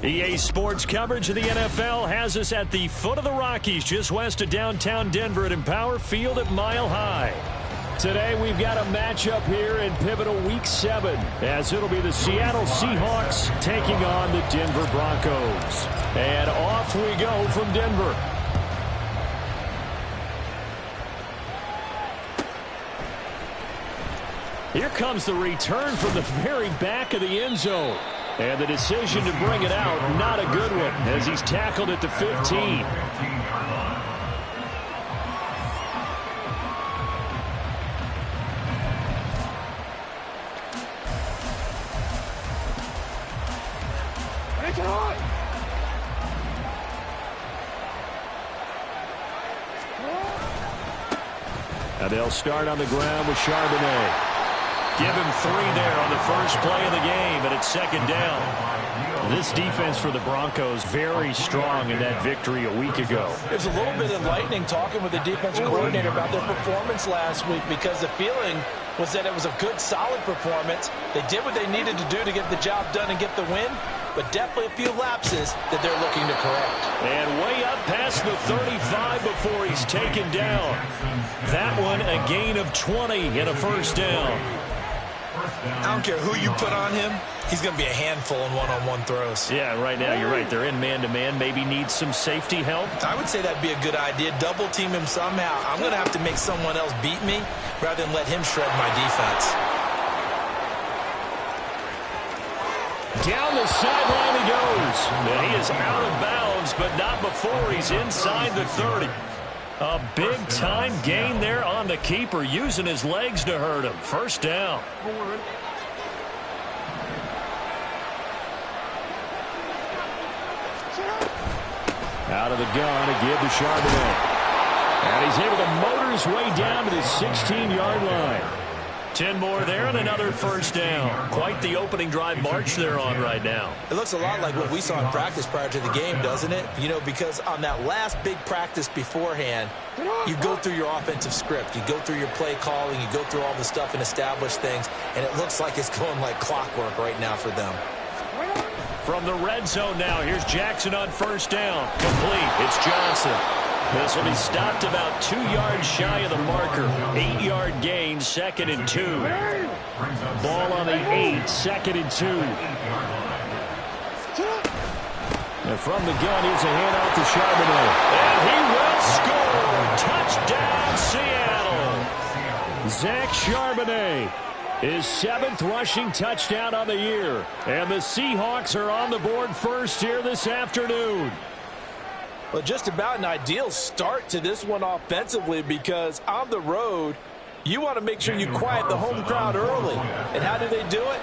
EA Sports coverage of the NFL has us at the foot of the Rockies, just west of downtown Denver at Empower Field at Mile High. Today we've got a matchup here in pivotal Week 7, as it'll be the Seattle Seahawks taking on the Denver Broncos. And off we go from Denver. Here comes the return from the very back of the end zone. And the decision to bring it out, not a good one, as he's tackled at the 15. And they'll start on the ground with Charbonnet. Give him 3 there on the first play of the game, and it's second down. This defense for the Broncos very strong in that victory a week ago. It was a little bit enlightening talking with the defense coordinator about their performance last week, because the feeling was that it was a good, solid performance. They did what they needed to do to get the job done and get the win, but definitely a few lapses that they're looking to correct. And way up past the 35 before he's taken down. That one a gain of 20 and a first down. I don't care who you put on him, he's going to be a handful in one-on-one throws. Yeah, right now you're right. They're in man-to-man. Maybe needs some safety help. I would say that'd be a good idea. Double team him somehow. I'm going to have to make someone else beat me rather than let him shred my defense. Down the sideline he goes. And he is out of bounds, but not before he's inside the 30. A big-time gain there on the keeper, using his legs to hurt him. First down. Out of the gun to give to Charbonnet. And he's able to motor his way down to the 16-yard line. 10 more there and another first down. Quite the opening drive march they're on right now. It looks a lot like what we saw in practice prior to the game, doesn't it? You know, because on that last big practice beforehand, you go through your offensive script. You go through your play calling. You go through all the stuff and establish things. And it looks like it's going like clockwork right now for them. From the red zone now, here's Jackson on first down. Complete. It's Johnson. This will be stopped about 2 yards shy of the marker. 8-yard gain, 2nd and 2. Ball on the 8, 2nd and 2. And from the gun, here's a handoff to Charbonnet. And he will score. Touchdown, Seattle. Zach Charbonnet, his 7th rushing touchdown on the year. And the Seahawks are on the board first here this afternoon. Well, just about an ideal start to this one offensively, because on the road, you want to make sure you quiet the home crowd early. And how do they do it?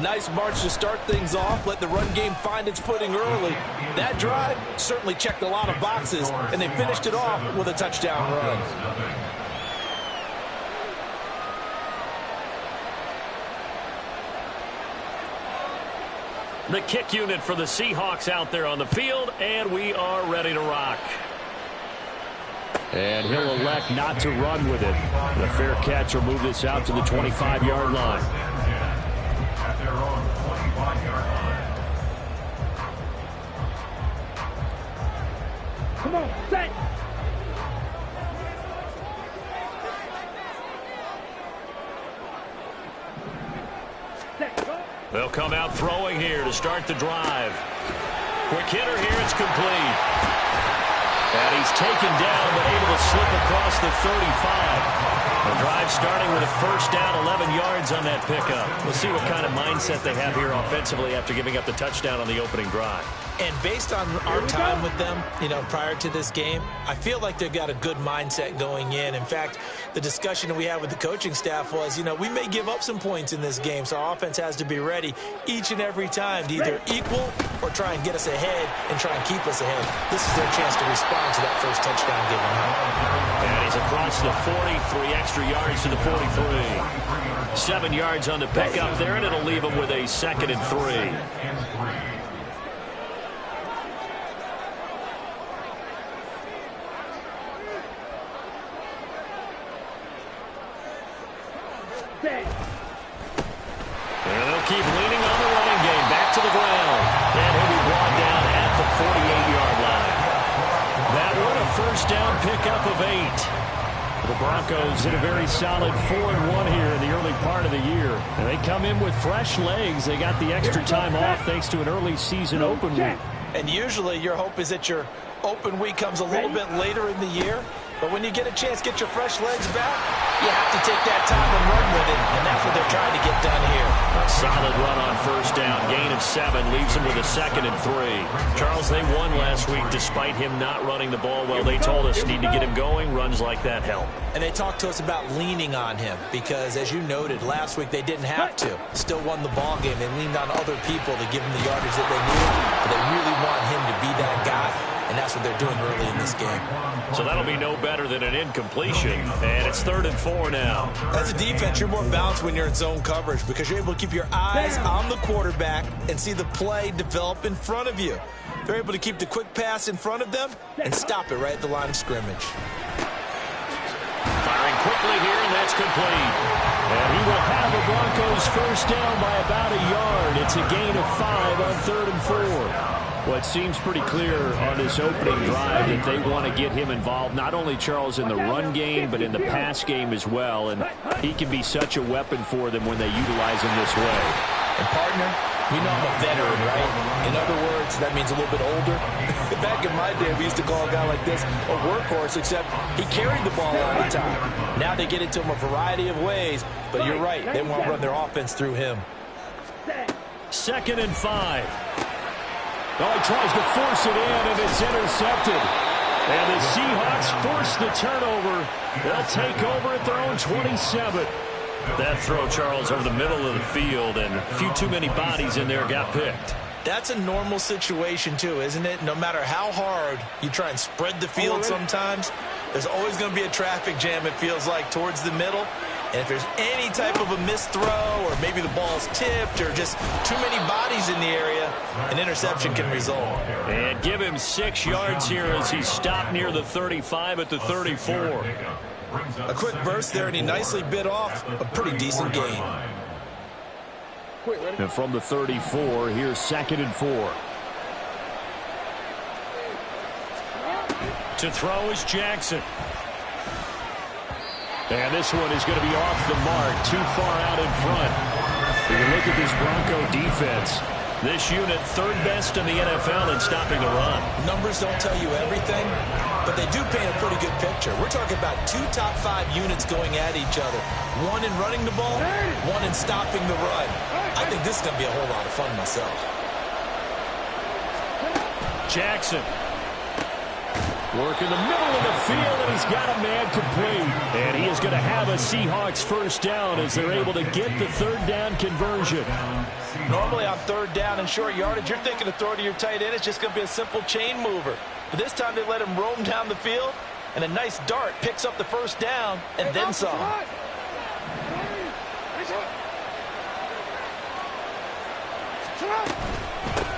Nice march to start things off. Let the run game find its footing early. That drive certainly checked a lot of boxes, and they finished it off with a touchdown run. The kick unit for the Seahawks out there on the field, and we are ready to rock. And he'll elect not to run with it. The fair catch will move this out to the 25-yard line. Come on, set. They'll come out throwing here to start the drive. Quick hitter here, it's complete. And he's taken down, but able to slip across the 35. The drive starting with a first down, 11 yards on that pickup. We'll see what kind of mindset they have here offensively after giving up the touchdown on the opening drive. And based on our time with them, you know, prior to this game, I feel like they've got a good mindset going in. In fact, the discussion that we had with the coaching staff was, you know, we may give up some points in this game, so our offense has to be ready each and every time to either equal or try and get us ahead and try and keep us ahead. This is their chance to respond to that first touchdown given up. And he's across the 40, 3 extra yards to the 43. 7 yards on the pickup there, and it'll leave him with a 2nd and 3. And they'll keep leaning on the running game. Back to the ground. And he'll be brought down of 8. The Broncos hit a very solid 4-1 here in the early part of the year. And they come in with fresh legs. They got the extra time off thanks to an early season open week. And usually your hope is that your open week comes a little bit later in the year. But when you get a chance to get your fresh legs back, you have to take that time and run with it. And that's what they're trying to get done here. A solid run on first down. Gain of 7 leaves them with a 2nd and 3. Charles, they won last week despite him not running the ball well. They told us need to get him going. Runs like that help. And they talked to us about leaning on him because, as you noted, last week they didn't have to. Still won the ball game. They leaned on other people to give them the yardage that they needed. But they really want him to be that guy. And that's what they're doing early in this game. So that'll be no better than an incompletion. And it's 3rd and 4 now. As a defense, you're more balanced when you're in zone coverage because you're able to keep your eyes on the quarterback and see the play develop in front of you. They're able to keep the quick pass in front of them and stop it right at the line of scrimmage. Firing quickly here, and that's complete. And he will have the Broncos first down by about a yard. It's a gain of 5 on 3rd and 4. Well, it seems pretty clear on this opening drive that they want to get him involved, not only, Charles, in the run game, but in the pass game as well. And he can be such a weapon for them when they utilize him this way. And, partner, we know I'm a veteran, right? In other words, that means a little bit older. Back in my day, we used to call a guy like this a workhorse, except he carried the ball all the time. Now they get into him a variety of ways, but you're right. They want to run their offense through him. 2nd and 5. Oh, he tries to force it in, and it's intercepted. And the Seahawks force the turnover. They'll take over at their own 27. That throw, Charles, over the middle of the field, and a few too many bodies in there got picked. That's a normal situation, too, isn't it? No matter how hard you try and spread the field sometimes, there's always going to be a traffic jam, it feels like, towards the middle. And if there's any type of a missed throw or maybe the ball's tipped or just too many bodies in the area, an interception can result. And give him 6 yards here as he stopped near the 35 at the 34. A quick burst there, and he nicely bit off a pretty decent gain. And from the 34, here's 2nd and 4. To throw is Jackson. And this one is going to be off the mark, too far out in front. When you look at this Bronco defense, this unit 3rd best in the NFL in stopping the run. Numbers don't tell you everything, but they do paint a pretty good picture. We're talking about 2 top 5 units going at each other. One in running the ball, one in stopping the run. I think this is going to be a whole lot of fun myself. Jackson. Work in the middle of the field, and he's got a man complete. And he is going to have a Seahawks first down as they're able to get the 3rd down conversion. Normally on 3rd down and short yardage, you're thinking to throw to your tight end. It's just going to be a simple chain mover. But this time they let him roam down the field, and a nice dart picks up the first down and then some.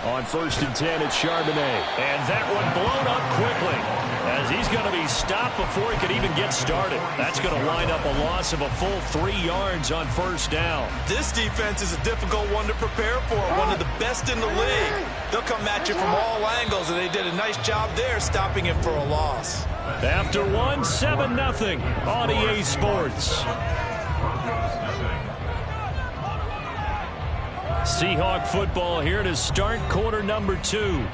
On 1st and 10, it's Charbonnet. And that one blown up quickly as he's going to be stopped before he could even get started. That's going to wind up a loss of a full 3 yards on first down. This defense is a difficult one to prepare for, one of the best in the league. They'll come at you from all angles, and they did a nice job there stopping him for a loss. After 7-0 on EA Sports. Seahawk football here to start quarter number 2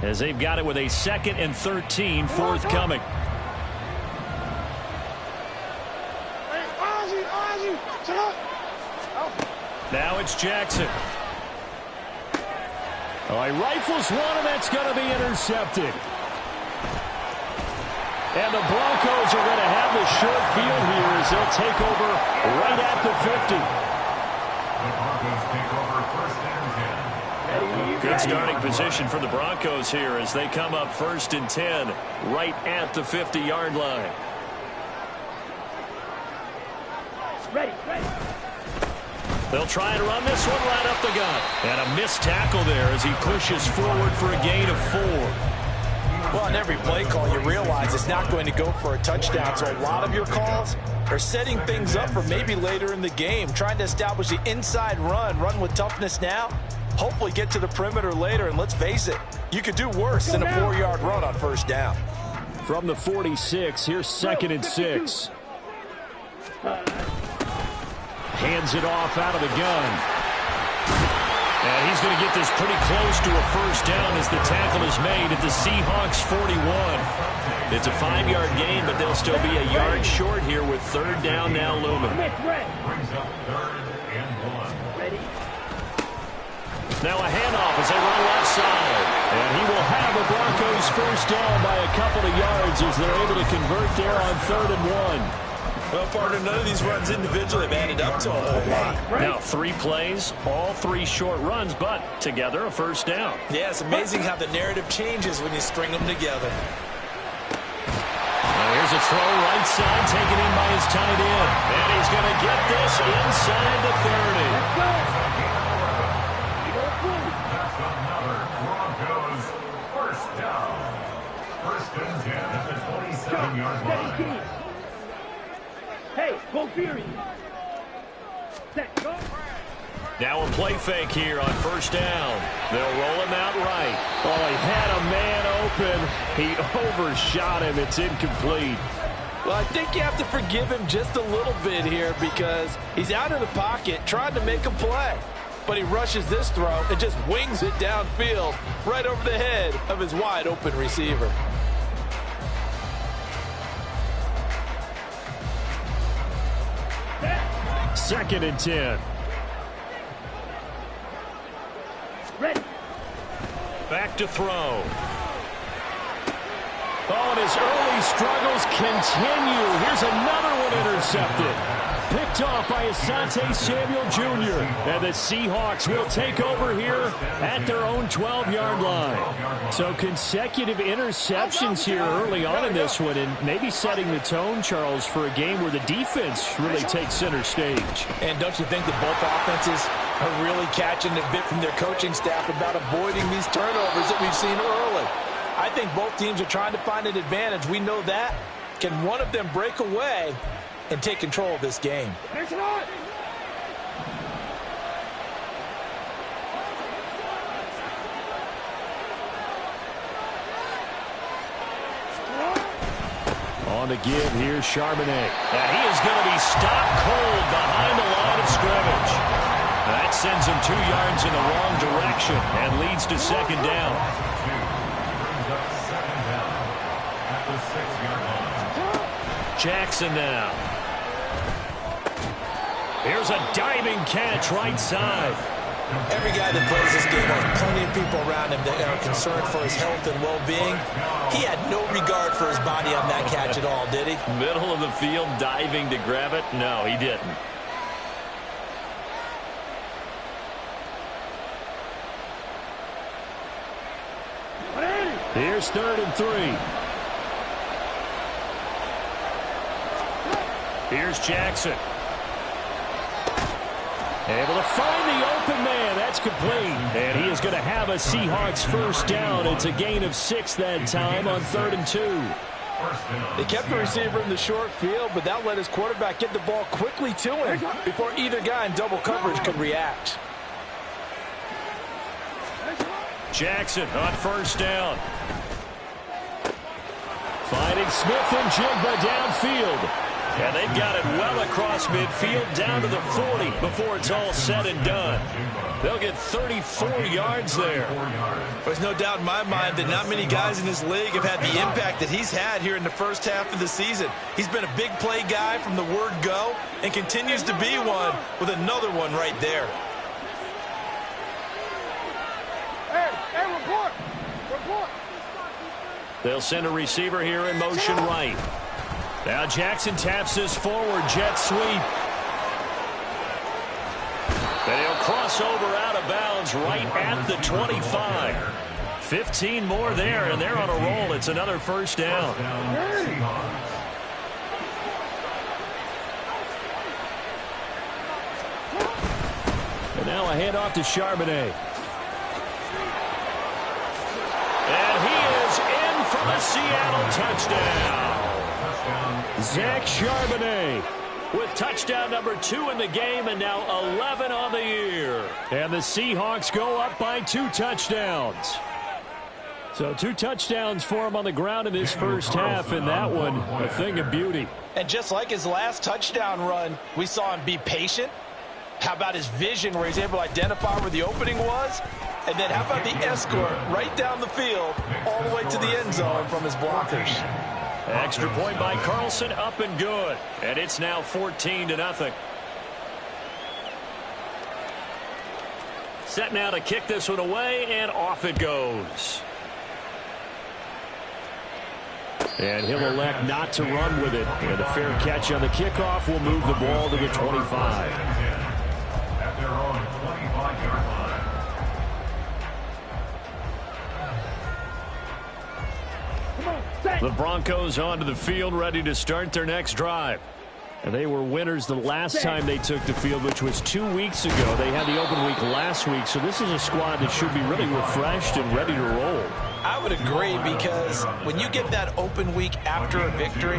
as they've got it with a 2nd and 13 forthcoming. Now it's Jackson. Oh, he rifles one, and that's going to be intercepted. And the Broncos are going to have the short field here as they'll take over right at the 50. Good starting position for the Broncos here as they come up 1st and 10 right at the 50-yard line. Ready. They'll try and run this one right up the gut. And a missed tackle there as he pushes forward for a gain of 4. Well, on every play call, you realize it's not going to go for a touchdown. So a lot of your calls are setting things up for maybe later in the game, trying to establish the inside run with toughness now, hopefully get to the perimeter later. And let's face it, you could do worse than a 4-yard run on first down. From the 46, here's 2nd and 6. Hands it off out of the gun. And he's going to get this pretty close to a first down as the tackle is made at the Seahawks 41. It's a 5-yard gain, but they'll still be a yard short here with 3rd down now looming. Now a handoff as they run left side. And he will have the Broncos first down by a couple of yards as they're able to convert there on 3rd and 1. Well, partner, none of these runs individually have added up to a whole lot. Now 3 plays, all 3 short runs, but together a first down. Yeah, it's amazing how the narrative changes when you string them together. Well, here's a throw right side, taken in by his tight end. And he's going to get this inside the 30. That's another Broncos first down. 1st and 10 at the 27-yard line. Hey, go Fury. Set, go. Now a play fake here on 1st down. They'll roll him out right. Oh, he had a man open. He overshot him. It's incomplete. Well, I think you have to forgive him just a little bit here because he's out of the pocket trying to make a play. But he rushes this throw and just wings it downfield right over the head of his wide open receiver. Second and 10. Ready. Back to throw. Oh, and his early struggles continue. Here's another one intercepted. Picked off by Asante Samuel Jr. And the Seahawks will take over here at their own 12-yard line. So consecutive interceptions here early on in this one, and maybe setting the tone, Charles, for a game where the defense really takes center stage. And don't you think that both offenses are really catching a bit from their coaching staff about avoiding these turnovers that we've seen early? I think both teams are trying to find an advantage. We know that. Can one of them break away and take control of this game? On the give, here's Charbonnet. And he is going to be stopped cold behind the line of scrimmage. That sends him 2 yards in the wrong direction and leads to 2nd down. Jackson now. Here's a diving catch right side. Every guy that plays this game has plenty of people around him that are concerned for his health and well-being. He had no regard for his body on that catch at all, did he? Middle of the field, diving to grab it? No, he didn't. Here's 3rd and 3. Here's Jackson. Able to find the open man. That's complete. And he is going to have a Seahawks first down. It's a gain of 6 that time on 3rd and 2. They kept the receiver in the short field, but that let his quarterback get the ball quickly to him before either guy in double coverage could react. Jackson on first down. Finding Smith and Jigba downfield. And they've got it well across midfield down to the 40 before it's all said and done. They'll get 34 yards there. There's no doubt in my mind that not many guys in this league have had the impact that he's had here in the first half of the season. He's been a big play guy from the word go and continues to be one with another one right there. Hey, report. Report. They'll send a receiver here in motion right. Now Jackson taps this forward jet sweep. And he'll cross over out of bounds right at the 25. 15 more there, and they're on a roll. It's another first down. And now a handoff to Charbonnet. And he is in for the Seattle touchdown. Zach Charbonnet with touchdown number 2 in the game and now 11 on the year. And the Seahawks go up by 2 touchdowns. So 2 touchdowns for him on the ground in his first half, and that one a thing of beauty. And just like his last touchdown run, we saw him be patient. How about his vision where he's able to identify where the opening was? And then how about the escort right down the field all the way to the end zone from his blockers? Extra point by Carlson, up and good. And it's now 14-0. Set now to kick this one away, and off it goes. And he'll elect not to run with it. And a fair catch on the kickoff will move the ball to the 25. At their own 25-yard line. The Broncos onto the field, ready to start their next drive. And they were winners the last time they took the field, which was 2 weeks ago. They had the open week last week, so this is a squad that should be really refreshed and ready to roll. I would agree, because when you get that open week after a victory,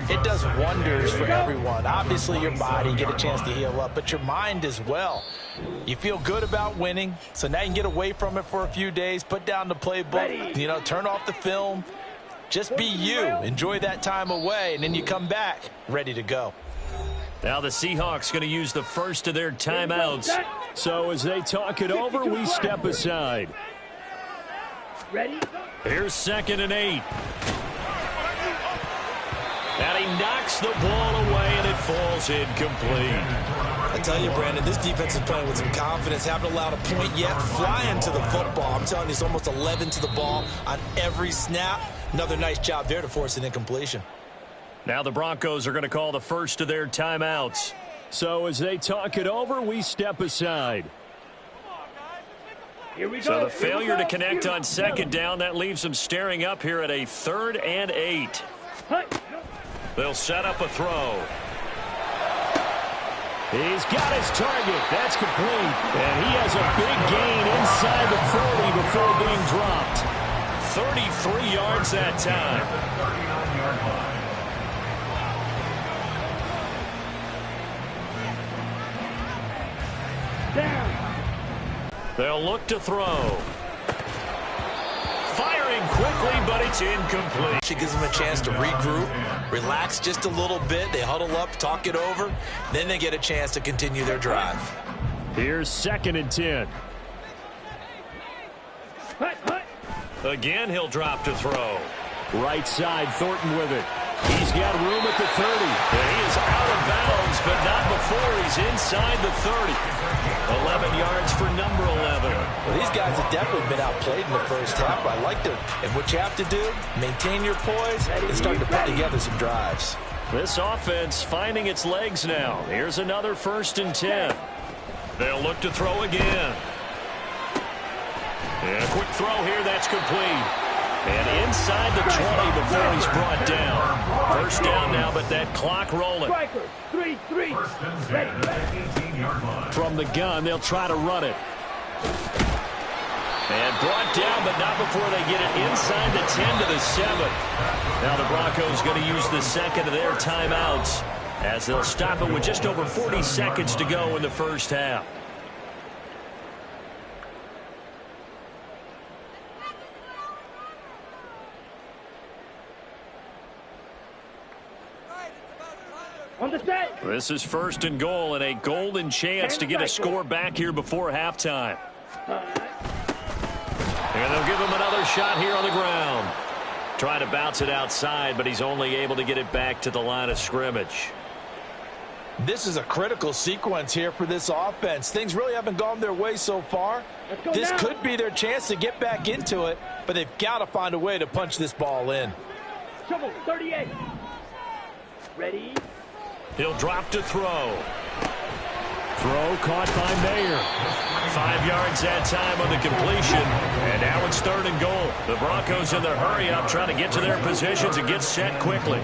it does wonders for everyone. Obviously, your body, get a chance to heal up, but your mind as well. You feel good about winning, so now you can get away from it for a few days, put down the playbook, you know, turn off the film. Just be you. Enjoy that time away, and then you come back ready to go. Now the Seahawks going to use the first of their timeouts. So as they talk it over, we step aside. Ready? Here's 2nd and 8. And he knocks the ball away, and it falls incomplete. I tell you, Brandon, this defense is playing with some confidence. Haven't allowed a point yet. Flying to the football. I'm telling you, it's almost 11 to the ball on every snap. Another nice job there to force an incompletion. Now the Broncos are going to call the first of their timeouts. So as they talk it over, we step aside. Here we go. So the failure to connect on 2nd down, that leaves them staring up here at a 3rd and 8. They'll set up a throw. He's got his target. That's complete. And he has a big gain inside the 40 before being dropped. 33 yards that time. 39-yard line. Down. They'll look to throw. Firing quickly, but it's incomplete. She gives them a chance to regroup, relax just a little bit. They huddle up, talk it over. Then they get a chance to continue their drive. Here's 2nd and 10. Hut, hut. Again, he'll drop to throw. Right side, Thornton with it. He's got room at the 30. And he is out of bounds, but not before he's inside the 30. 11 yards for number 11. Well, these guys have definitely been outplayed in the first half. I like them. And what you have to do, maintain your poise and start to put together some drives. This offense finding its legs now. Here's another 1st and 10. They'll look to throw again. And a quick throw here, that's complete. And inside the 20 before he's brought down. 1st down now, but that clock rolling. Striker, 3-3. First and 10 at the 18-yard line. From the gun, they'll try to run it. And brought down, but not before they get it inside the 10 to the 7. Now the Broncos going to use the 2nd of their timeouts as they'll stop it with just over 40 seconds to go in the first half. On the set. This is 1st and goal, and a golden chance to get a score back here before halftime. And they'll give him another shot here on the ground. Trying to bounce it outside, but he's only able to get it back to the line of scrimmage. This is a critical sequence here for this offense. Things really haven't gone their way so far. This could be their chance to get back into it, but they've got to find a way to punch this ball in. Shovel, 38. Ready? He'll drop to throw. Throw caught by Mayer. 5 yards that time on the completion. And now it's 3rd and goal. The Broncos in their hurry up trying to get to their positions and get set quickly.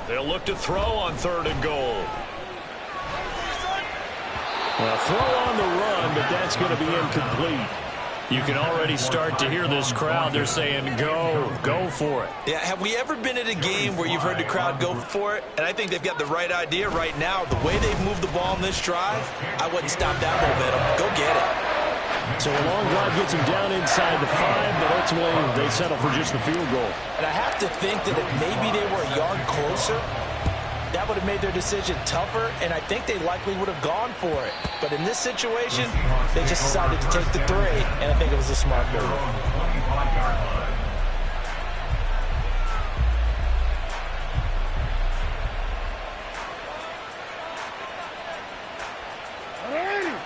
They'll look to throw on 3rd and goal. Well, throw on the run, but that's going to be incomplete. You can already start to hear this crowd. They're saying, go for it. Yeah, have we ever been at a game where you've heard the crowd go for it? And I think they've got the right idea right now. The way they've moved the ball in this drive, I wouldn't stop that momentum. Go get it. So a long drive gets them down inside the 5, but ultimately they settle for just the field goal. And I have to think that if maybe they were a yard closer, that would have made their decision tougher, and I think they likely would have gone for it. But in this situation, they just decided to take the 3, and I think it was a smart move.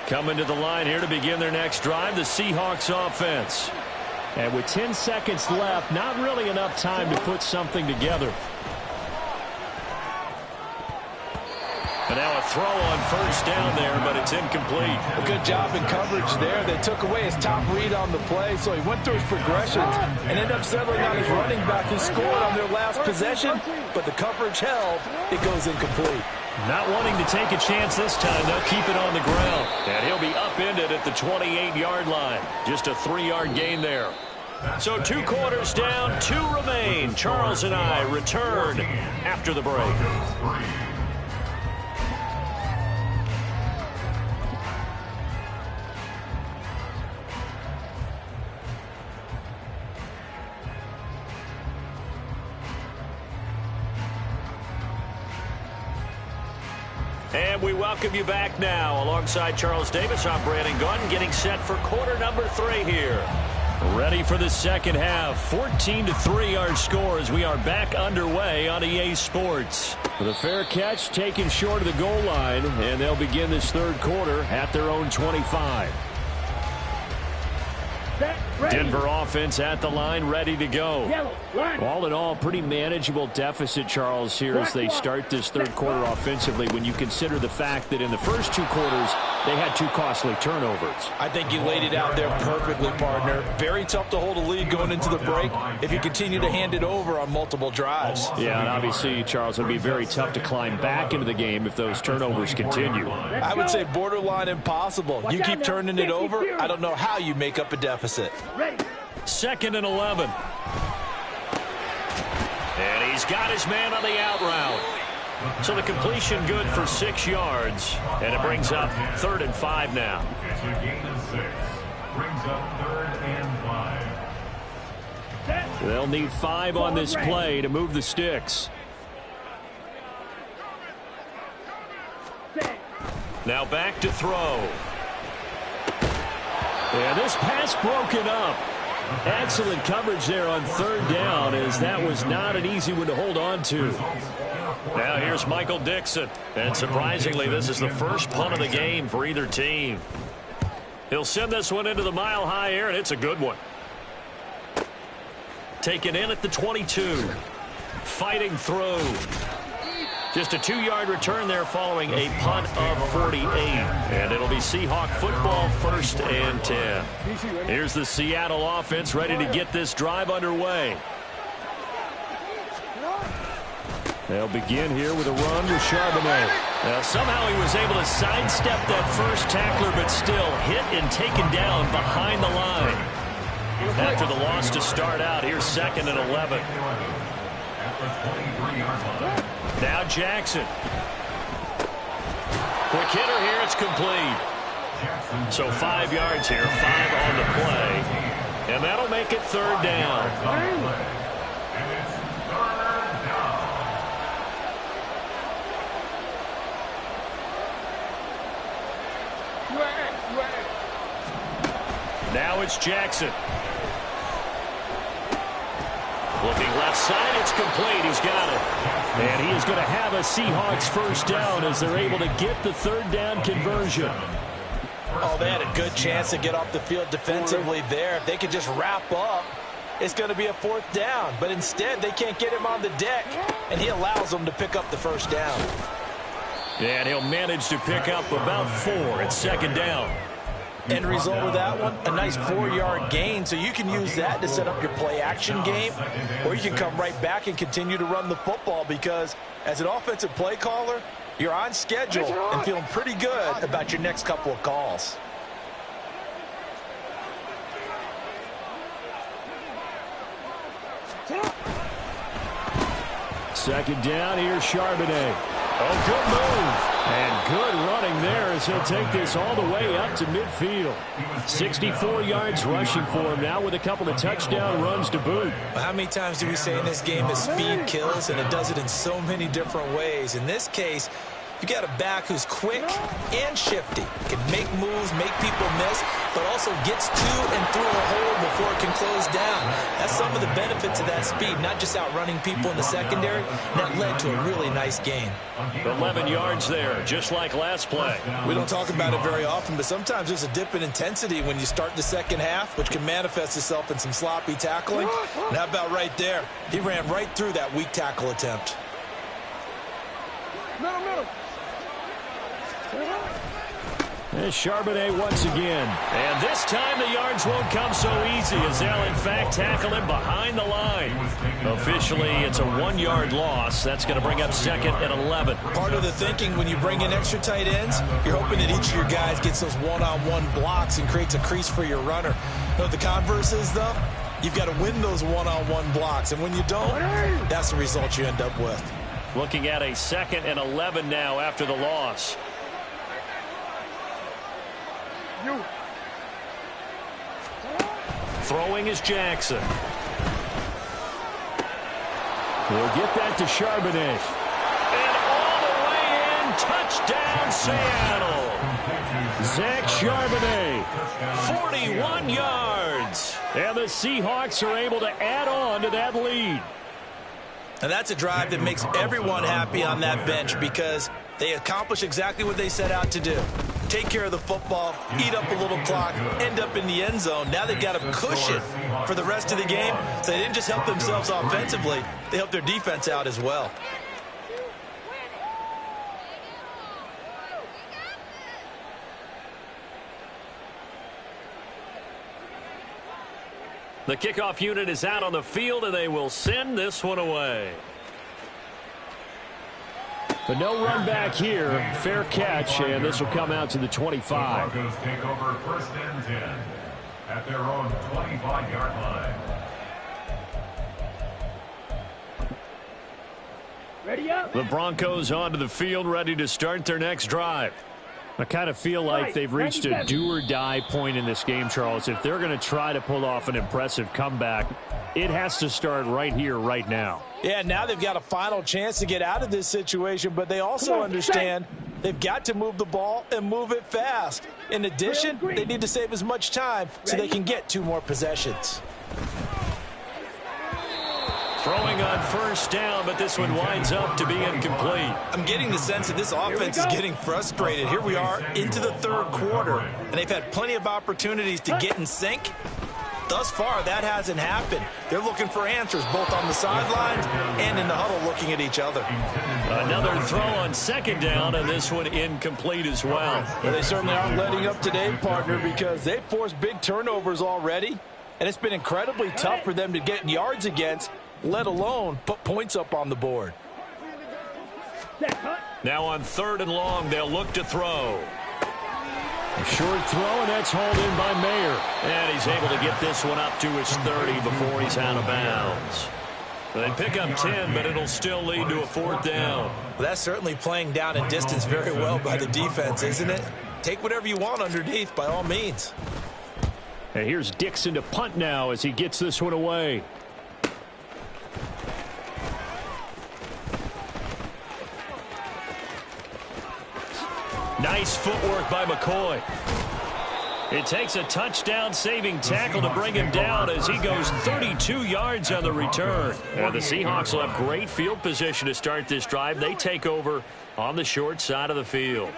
Coming to the line here to begin their next drive, the Seahawks offense. And with 10 seconds left, not really enough time to put something together. And now a throw on first down there, but it's incomplete. A good job in coverage there. They took away his top read on the play, so he went through his progressions and ended up settling on his running back who scored on their last possession, but the coverage held. It goes incomplete. Not wanting to take a chance this time, they'll keep it on the ground. And he'll be upended at the 28-yard line. Just a 3-yard gain there. So 2 quarters down, 2 remain. Charles and I return after the break. And we welcome you back now. Alongside Charles Davis, I'm Brandon Gordon, getting set for quarter number 3 here. Ready for the second half. 14-3 our score as we are back underway on EA Sports. With a fair catch taken short of the goal line, and they'll begin this third quarter at their own 25. Denver offense at the line, ready to go. All in all, pretty manageable deficit, Charles, here as they start this third quarter offensively when you consider the fact that in the first 2 quarters, they had 2 costly turnovers. I think you laid it out there perfectly, partner. Very tough to hold a lead going into the break if you continue to hand it over on multiple drives. Yeah, and obviously, Charles, it would be very tough to climb back into the game if those turnovers continue. I would say borderline impossible. You keep turning it over, I don't know how you make up a deficit. 2nd and 11. And he's got his man on the out route. So the completion good for 6 yards. And it brings up 3rd and 5 now. It's a gain of 6. Brings up 3rd and 5. They'll need 5 on this play to move the sticks. Now back to throw. And this pass broken up. Excellent coverage there on 3rd down, as that was not an easy one to hold on to. Now here's Michael Dixon. And surprisingly, this is the first punt of the game for either team. He'll send this one into the mile-high air, and it's a good one. Taken in at the 22. Fighting through. Just a 2-yard return there following a punt of 48. And it'll be Seahawk football, 1st and 10. Here's the Seattle offense ready to get this drive underway. They'll begin here with a run with Charbonnet. Now, somehow he was able to sidestep that first tackler, but still hit and taken down behind the line. After the loss to start out, here's 2nd and 11. Now Jackson. Quick hitter here, it's complete. So 5 yards here, 5 on the play. And that'll make it 3rd down. Now it's Jackson. Looking left side, it's complete. He's got it. And he is going to have a Seahawks 1st down as they're able to get the 3rd down conversion. Oh, they had a good chance to get off the field defensively there. If they could just wrap up, it's going to be a 4th down. But instead, they can't get him on the deck, and he allows them to pick up the 1st down. And he'll manage to pick up about 4 at 2nd down. End result of that one, a nice 4-yard gain, so you can use that to set up your play-action game, or you can come right back and continue to run the football because as an offensive play caller, you're on schedule and feeling pretty good about your next couple of calls. Second down, here's Charbonnet. Oh, good move. And good running there as he'll take this all the way up to midfield. 64 yards rushing for him now with a couple of touchdown runs to boot. Well, how many times do we say in this game that speed kills, and it does it in so many different ways? In this case, you got a back who's quick and shifty. Can make moves, make people miss, but also gets to and through a hole before it can close down. That's some of the benefits of that speed, not just outrunning people in the secondary. That led to a really nice gain. 11 yards there, just like last play. We don't talk about it very often, but sometimes there's a dip in intensity when you start the second half, which can manifest itself in some sloppy tackling. And how about right there? He ran right through that weak tackle attempt. Middle. There's Charbonnet once again. And this time the yards won't come so easy as they'll in fact tackle him behind the line. Officially, it's a 1-yard loss. That's going to bring up 2nd and 11. Part of the thinking when you bring in extra tight ends, you're hoping that each of your guys gets those one-on-one blocks and creates a crease for your runner. You know what the converse is, though? You've got to win those one-on-one blocks, and when you don't, that's the result you end up with. Looking at a 2nd and 11 now after the loss. Throwing is Jackson. We'll get that to Charbonnet. And all the way in, touchdown Seattle. Zach Charbonnet, 41 yards. And the Seahawks are able to add on to that lead. And that's a drive that makes everyone happy on that bench because they accomplish exactly what they set out to do. Take care of the football, eat up a little clock, end up in the end zone. Now they've got a cushion for the rest of the game. So they didn't just help themselves offensively, they helped their defense out as well. The kickoff unit is out on the field, and they will send this one away. But no run back here. Fair catch, and this will come out to the 25. The Broncos take over 1st and 10 at their own 25-yard line. Ready up. The Broncos onto the field, ready to start their next drive. I kind of feel like they've reached a do-or-die point in this game, Charles. If they're going to try to pull off an impressive comeback, it has to start right here, right now. Yeah, now they've got a final chance to get out of this situation, but they also understand they've got to move the ball and move it fast. In addition, they need to save as much time so they can get 2 more possessions. Throwing on 1st down, but this one winds up to be incomplete. I'm getting the sense that this offense is getting frustrated. Here we are into the 3rd quarter, and they've had plenty of opportunities to get in sync. Thus far, that hasn't happened. They're looking for answers both on the sidelines and in the huddle looking at each other. Another throw on 2nd down, and this one incomplete as well. Well, they certainly aren't letting up today, partner, because they've forced big turnovers already, and it's been incredibly tough for them to get yards against, let alone put points up on the board. Now on 3rd and long, they'll look to throw. A short throw, and that's hauled in by Mayer. And he's able to get this one up to his 30 before he's out of bounds. They pick up 10, but it'll still lead to a 4th down. Well, that's certainly playing down in distance very well by the defense, isn't it? Take whatever you want underneath, by all means. And here's Dixon to punt now as he gets this one away. Nice footwork by McCoy. It takes a touchdown-saving tackle to bring him down as he goes 32 yards on the return. And the Seahawks will have great field position to start this drive. They take over on the short side of the field.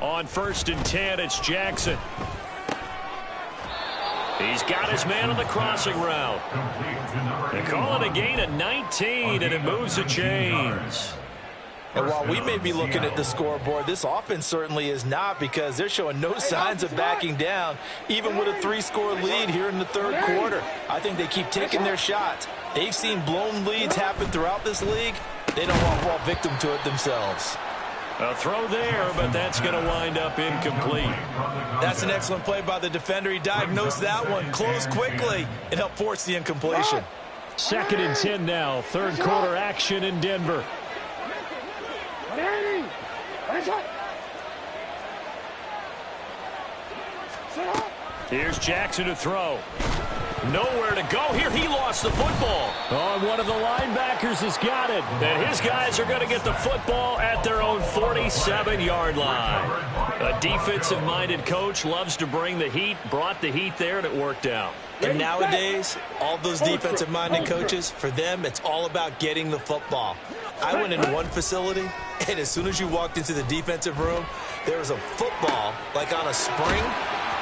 On 1st and 10, it's Jackson. He's got his man on the crossing route. They call it a gain of 19, and it moves the chains. And while we may be looking at the scoreboard, this offense certainly is not, because they're showing no signs of backing down, even with a 3-score lead here in the 3rd quarter. I think they keep taking their shots. They've seen blown leads happen throughout this league. They don't want to fall victim to it themselves. A throw there, but that's going to wind up incomplete. That's an excellent play by the defender. He diagnosed that one, closed quickly, and helped force the incompletion. 2nd and 10 now. 3rd quarter action in Denver. Here's Jackson to throw. Nowhere to go here. He lost the football. Oh, one of the linebackers has got it. And his guys are going to get the football at their own 47-yard line. A defensive-minded coach loves to bring the heat, brought the heat there, and it worked out. And nowadays, all those defensive-minded coaches, for them, it's all about getting the football. I went into one facility, and as soon as you walked into the defensive room, there was a football, like on a spring,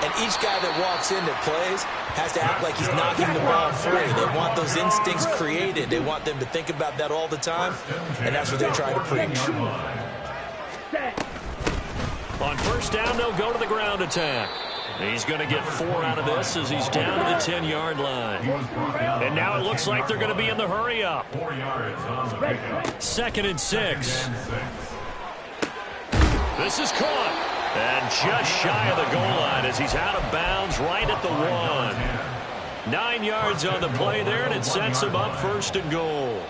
and each guy that walks in that plays has to act like he's knocking the ball free. They want those instincts created. They want them to think about that all the time, and that's what they're trying to preach. On 1st down, they'll go to the ground attack. He's going to get 4 out of this as he's down to the 10-yard line. And now it looks like they're going to be in the hurry-up. 2nd and 6. This is caught. And just shy of the goal line as he's out of bounds right at the 1. 9 yards on the play there, and it sets him up 1st and goal.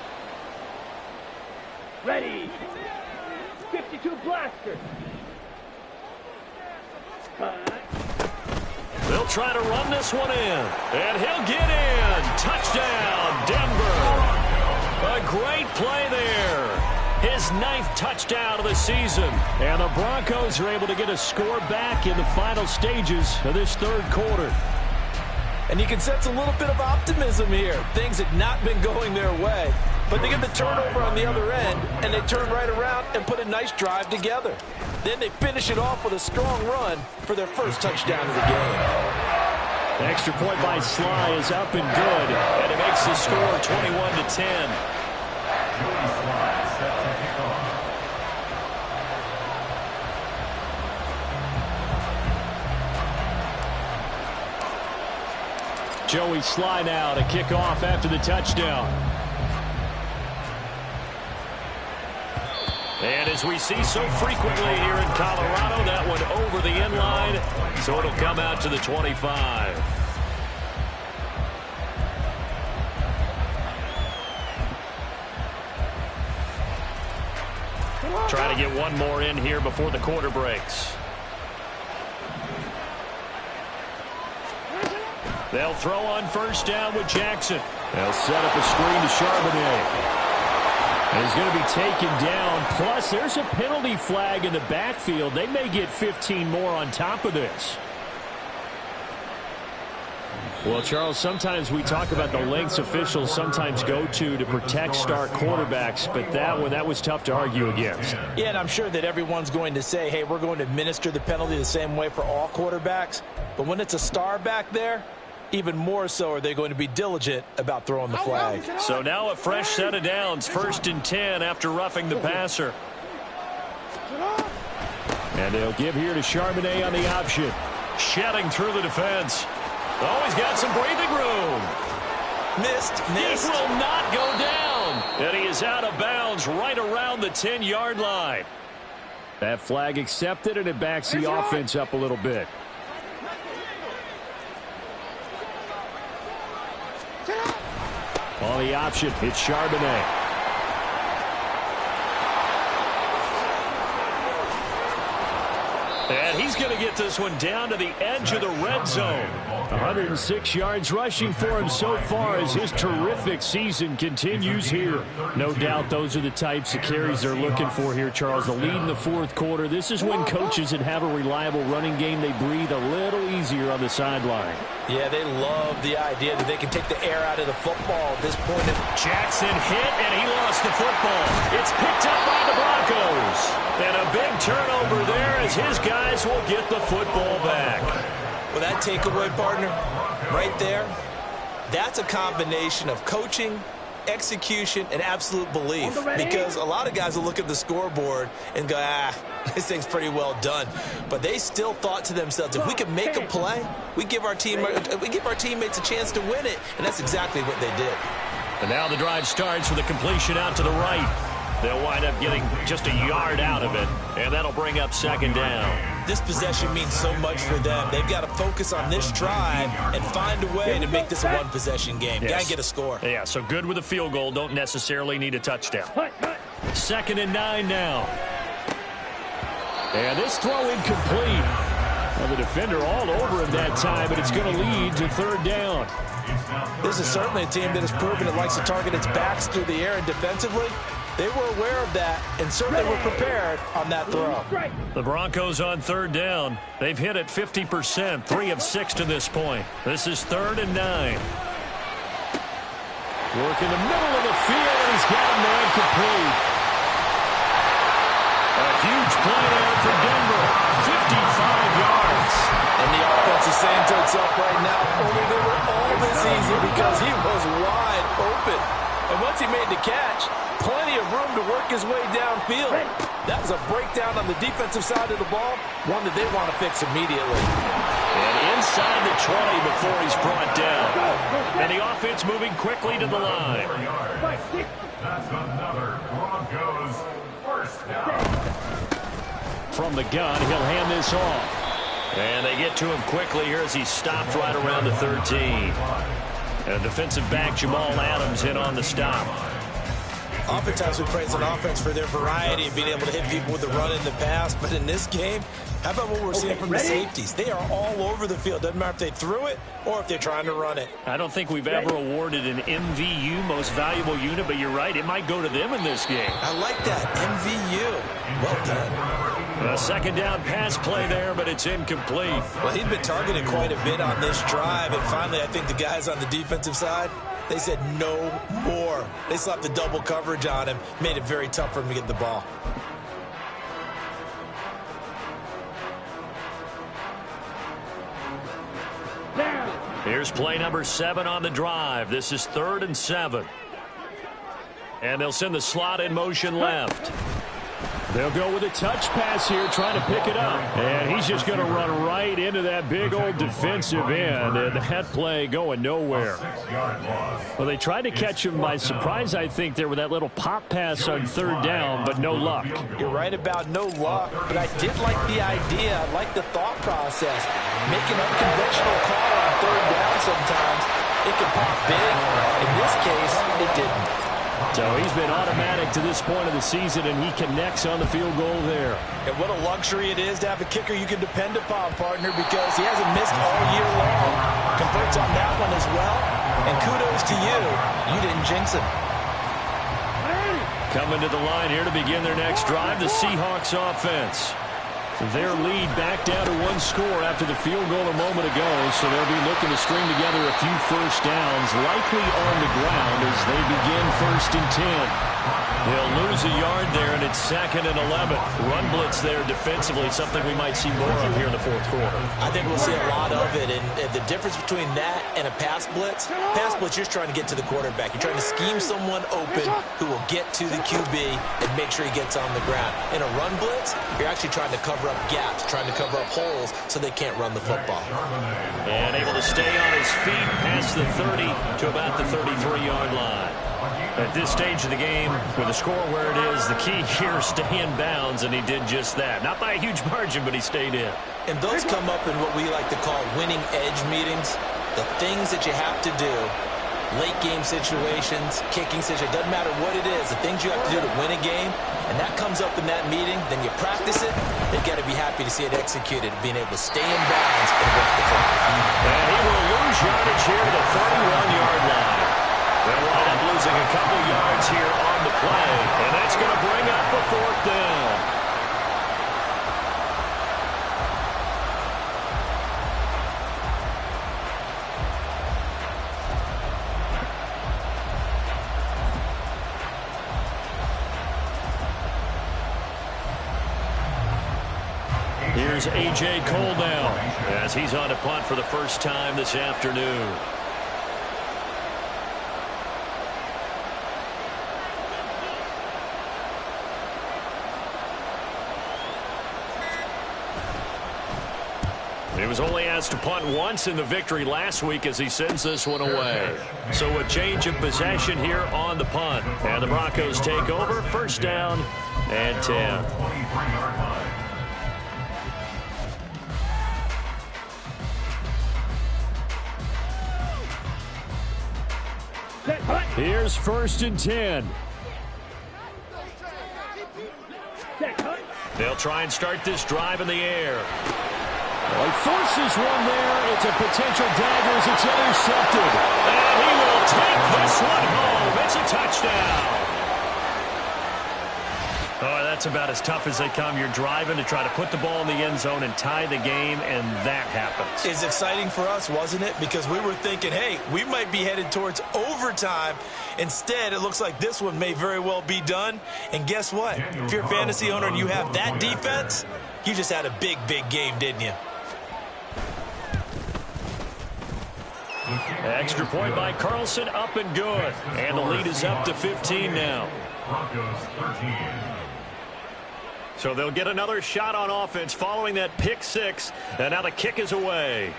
Ready. 52 blaster. They'll try to run this one in. And he'll get in. Touchdown, Denver. A great play there. His 9th touchdown of the season. And the Broncos are able to get a score back in the final stages of this 3rd quarter. And you can sense a little bit of optimism here. Things had not been going their way, but they get the turnover on the other end, and they turn right around and put a nice drive together. Then they finish it off with a strong run for their 1st touchdown of the game. The extra point by Sly is up and good, and it makes the score 21-10. Joey Sly now to kick off after the touchdown. And as we see so frequently here in Colorado, that one over the end line, so it'll come out to the 25. Try to get one more in here before the quarter breaks. They'll throw on 1st down with Jackson. They'll set up a screen to Charbonnet. And he's going to be taken down. Plus, there's a penalty flag in the backfield. They may get 15 more on top of this. Well, Charles, sometimes we talk about the lengths officials sometimes go to protect star quarterbacks, but that was tough to argue against. Yeah, and I'm sure that everyone's going to say, hey, we're going to administer the penalty the same way for all quarterbacks. But when it's a star back there, even more so are they going to be diligent about throwing the flag. So now a fresh set of downs, 1st and 10 after roughing the passer. And they'll give here to Charbonnet on the option. Shedding through the defense. Oh, he's got some breathing room. Missed. He will not go down. And he is out of bounds right around the 10-yard line. That flag accepted, and it backs the offense up a little bit. On the option, it's Charbonnet. And he's going to get this one down to the edge of the red zone. 106 yards rushing for him so far as his terrific season continues here. No doubt those are the types of carries they're looking for here, Charles. The lead in the 4th quarter. This is when coaches that have a reliable running game, they breathe a little easier on the sideline. Yeah, they love the idea that they can take the air out of the football at this point. Jackson hit, and he lost the football. It's picked up by the Broncos. And a big turnover there as his guys will get the football back. Well, that takeaway, partner, right there, that's a combination of coaching, execution, and absolute belief. Because a lot of guys will look at the scoreboard and go, this thing's pretty well done. But they still thought to themselves, if we can make a play, we give our teammates a chance to win it. And that's exactly what they did. And now the drive starts with a completion out to the right. They'll wind up getting just a yard out of it, and that'll bring up second down. This possession means so much for them. They've got to focus on this drive and find a way to make this a one-possession game. Yes. Got to get a score. Yeah, so good with a field goal. Don't necessarily need a touchdown. 2nd and 9 now. And this throw incomplete. Well, the defender all over him that time, but it's going to lead to 3rd down. This is certainly a team that has proven it likes to target its backs through the air, and defensively, they were aware of that and certainly were prepared on that throw. The Broncos on 3rd down. They've hit it 50%, 3 of 6 to this point. This is 3rd and 9. Work in the middle of the field, and he's got a man complete. A huge play there for Denver, 55 yards. And the offense is saying to itself right now, only they were all this easy because he was wide open. And once he made the catch, plenty of room to work his way downfield. That was a breakdown on the defensive side of the ball, one that they want to fix immediately. And inside the 20 before he's brought down. And the offense moving quickly to the line. That's another Broncos first down. From the gun, he'll hand this off. And they get to him quickly here as he's stopped right around the 13. And defensive back Jamal Adams in on the stop. Oftentimes we praise an offense for their variety and being able to hit people with the run in the pass. But in this game, how about what we're seeing from the safeties? They are all over the field. Doesn't matter if they threw it or if they're trying to run it. I don't think we've ever awarded an MVU, most valuable unit, but you're right, it might go to them in this game. I like that, MVU. Well done. A 2nd down pass play there, but it's incomplete. Well, he'd been targeted quite a bit on this drive, and finally I think the guys on the defensive side, they said no more. They slapped the double coverage on him, made it very tough for him to get the ball. Here's play number 7 on the drive. This is 3rd and 7. And they'll send the slot in motion left. They'll go with a touch pass here, trying to pick it up. And he's just going to run right into that big old defensive end. And that play going nowhere. Well, they tried to catch him by surprise, I think, there with that little pop pass on 3rd down, but no luck. You're right about no luck, but I did like the idea. I like the thought process. Make an unconventional call on 3rd down sometimes. It can pop big. In this case, it didn't. So he's been automatic to this point of the season, and he connects on the field goal there. And what a luxury it is to have a kicker you can depend upon, partner, because he hasn't missed all year long. Converts on that one as well. And kudos to you. You didn't jinx him. Coming to the line here to begin their next drive, the Seahawks offense. Their lead back down to 1 score after the field goal a moment ago, so they'll be looking to string together a few first downs, likely on the ground as they begin 1st and 10. They'll lose a yard there, and it's 2nd and 11. Run blitz there defensively, something we might see more of here in the 4th quarter. I think we'll see a lot of it, and the difference between that and a pass blitz, you're just trying to get to the quarterback. You're trying to scheme someone open who will get to the QB and make sure he gets on the ground. In a run blitz, you're actually trying to cover up gaps, trying to cover up holes so they can't run the football. And able to stay on his feet past the 30 to about the 33-yard line. At this stage of the game, with the score where it is, the key here, stay in bounds, and he did just that. Not by a huge margin, but he stayed in. And those come up in what we like to call winning edge meetings. The things that you have to do, late game situations, kicking situations, doesn't matter what it is, the things you have to do to win a game, and that comes up in that meeting, then you practice it, they've got to be happy to see it executed, being able to stay in bounds and work the clock. And he will lose yardage here at the 31-yard line. They'll wind up losing a couple yards here on the play, and that's going to bring up a 4th down. Here's A.J. Cole now as he's on to punt for the first time this afternoon. He was only asked to punt once in the victory last week as he sends this one away. So a change of possession here on the punt. And the Broncos take over, first down and 10. Here's first and 10. They'll try and start this drive in the air. Well, he forces one there. It's a potential dagger as it's intercepted. And he will take this one home. It's a touchdown. Oh, that's about as tough as they come. You're driving to try to put the ball in the end zone and tie the game, and that happens. It's exciting for us, wasn't it? Because we were thinking, hey, we might be headed towards overtime. Instead, it looks like this one may very well be done. And guess what? If you're a fantasy owner and you have that defense, you just had a big, big game, didn't you? Extra point by Carlson, up and good. And the lead is up to 15 now. Broncos 13. So they'll get another shot on offense following that pick six. And now the kick is away.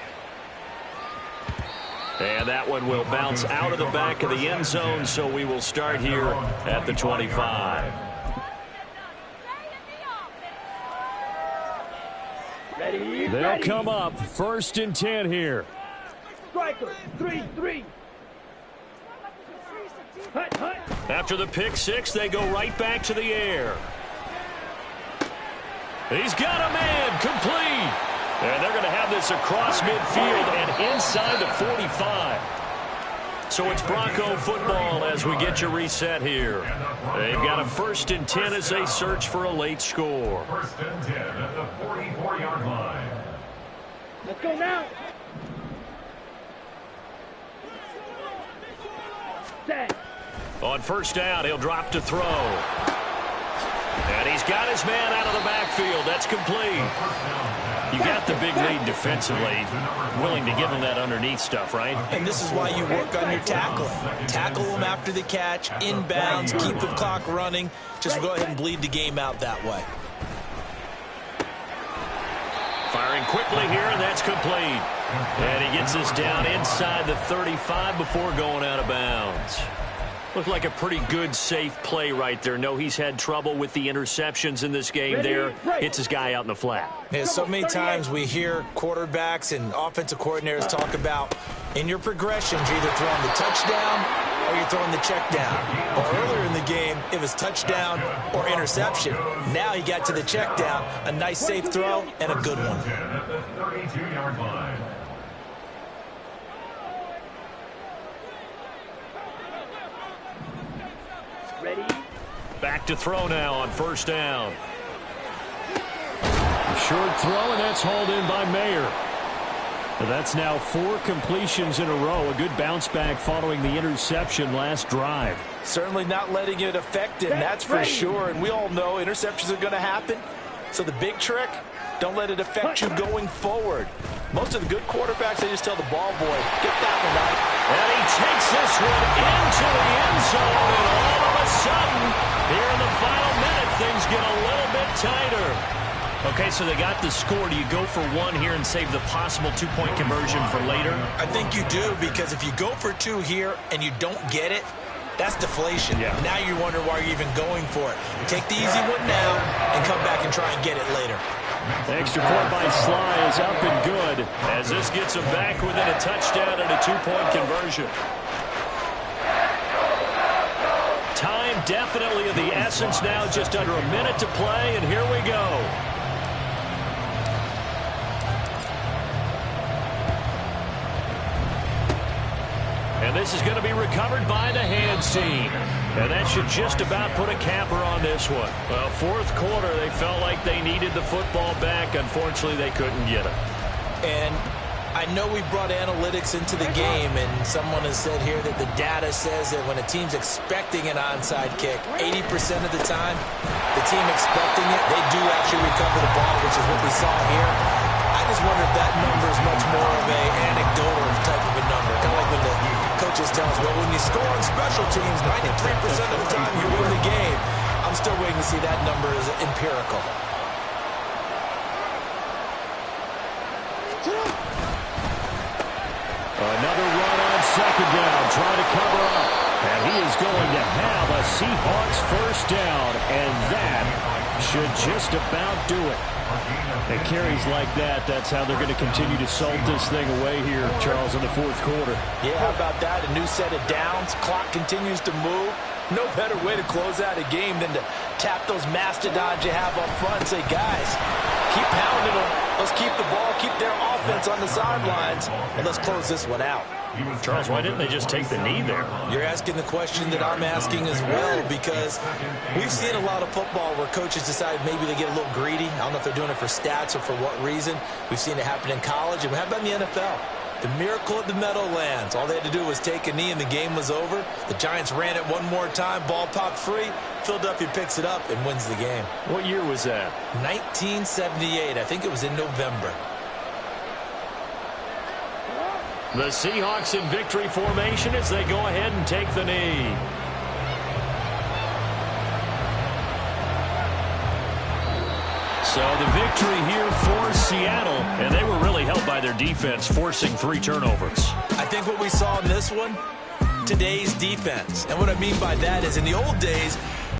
And that one will bounce out of the back of the end zone, so we will start here at the 25. They'll come up first and 10 here. Striker, 3-3. Hut, hut. After the pick six, they go right back to the air. He's got a man, complete. And they're going to have this across midfield and inside the 45. So it's Bronco football as we get you reset here. They've got a first and 10 as they search for a late score. First and 10 at the 44-yard line. Let's go now. Set. On first down, he'll drop to throw. And he's got his man out of the backfield. That's complete. You got the big lead defensively, willing to give him that underneath stuff, right? And this is why you work on your tackling. Tackle them after the catch, inbounds, keep the clock running. Just go ahead and bleed the game out that way. Firing quickly here, and that's complete. And he gets us down inside the 35 before going out of bounds. Looked like a pretty good, safe play right there. No, he's had trouble with the interceptions in this game there. Hits his guy out in the flat. Yeah, so many times we hear quarterbacks and offensive coordinators talk about in your progressions, you're either throwing the touchdown or you're throwing the check down. Well, earlier in the game, it was touchdown or interception. Now he got to the check down, a nice safe throw, and a good one. At the 32-yard line. Ready? Back to throw now on first down. Short throw, and that's hauled in by Mayer. That's now 4 completions in a row. A good bounce back following the interception last drive. Certainly not letting it affect him, that's for sure. And we all know interceptions are going to happen. So the big trick, don't let it affect you going forward. Most of the good quarterbacks, they just tell the ball boy, get that one out. And he takes this one into the end zone, and all of a sudden, here in the final minute, things get a little bit tighter. Okay, so they got the score. Do you go for one here and save the possible two-point conversion for later? I think you do, because if you go for 2 here and you don't get it, that's deflation. Yeah. Now you wonder why you're even going for it. Take the easy one now and come back and try and get it later. Extra point by Sly is up and good. As this gets them back within a touchdown and a two-point conversion. Time definitely of the essence now, just under a minute to play, and here we go. And this is going to be recovered by the hands team. And that should just about put a capper on this one. Well, fourth quarter, they felt like they needed the football back. Unfortunately, they couldn't get it. And I know we brought analytics into the game, and someone has said here that the data says that when a team's expecting an onside kick, 80% of the time, the team expecting it, they do actually recover the ball, which is what we saw here. I just wonder if that number is much more of an anecdotal type of a number. Kind of like when the coaches tell us, well, when you score on special teams, 93% of the time you win the game. I'm still waiting to see that number is empirical. Another run on second down, trying to cover up. And he is going to have a Seahawks first down, and that should just about do it. It carries like that. That's how they're going to continue to salt this thing away here, Charles, in the fourth quarter. Yeah, how about that? A new set of downs. Clock continues to move. No better way to close out a game than to tap those mastodons you have up front and say, guys, keep pounding them. Let's keep the ball, keep their offense on the sidelines, and let's close this one out. Charles, why didn't they just take the knee there? You're asking the question that I'm asking as well, because we've seen a lot of football where coaches decide maybe they get a little greedy. I don't know if they're doing it for stats or for what reason. We've seen it happen in college, and how about in the NFL? The miracle at the Meadowlands. All they had to do was take a knee, and the game was over. The Giants ran it one more time. Ball popped free. Philadelphia picks it up and wins the game. What year was that? 1978. I think it was in November. The Seahawks in victory formation as they go ahead and take the knee. So the victory here for Seattle, and they were really helped by their defense, forcing 3 turnovers. I think what we saw in this one, today's defense. And what I mean by that is in the old days,